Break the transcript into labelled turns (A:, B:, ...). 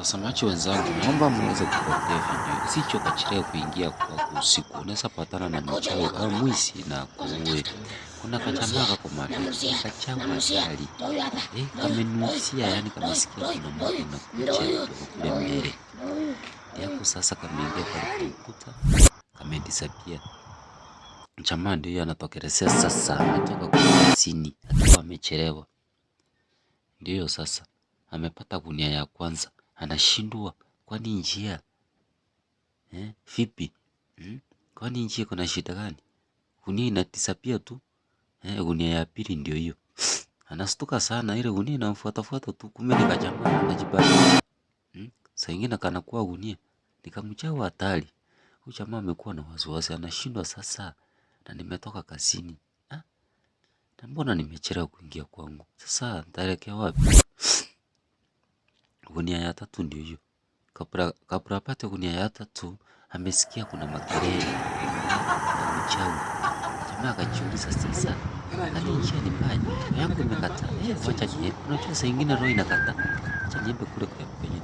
A: Watazamaji wenzangu, naomba muweze kufuatilia video isicho kachelewa kuingia kwa usiku. Unaweza patana na mchawi au mwizi na kuue. Kuna kajamaa kako mavipi, kachawi hatari. Kamenusia, yani kamesikia kuna mtu na kuja kule mbele. Yako sasa kameingia pale kumkuta, kamedisappear. Jamaa ndio anatokelezea sasa, anatoka kwa kazini akiwa amechelewa. Ndio sasa amepata gunia ya kwanza, anashindwa kwani njia vipi? Kwani njia kuna shida gani? Gunia inadisappear tu. Gunia ya pili ndio hiyo. Anastuka sana, ile gunia inamfuatafuata tu, kumbe ni kajamaa anajibadilisha. Saa ingine kanakuwa gunia nikamchawi hatari. Huyu jamaa amekuwa na wasiwasi, anashindwa sasa, na nimetoka kazini. Na mbona nimechelewa kuingia kwangu? Sasa nitaelekea wapi? Gunia ya tatu ndio hiyo. Kabla apate gunia ya tatu, amesikia kuna makelele ya mchawi. Jamaa akajiuliza sasa, hadi njia ni mbaya, roho yangu imekataa. Wacha niende. Unajua saa ingine roho inakataa. Wacha niende kule kwenye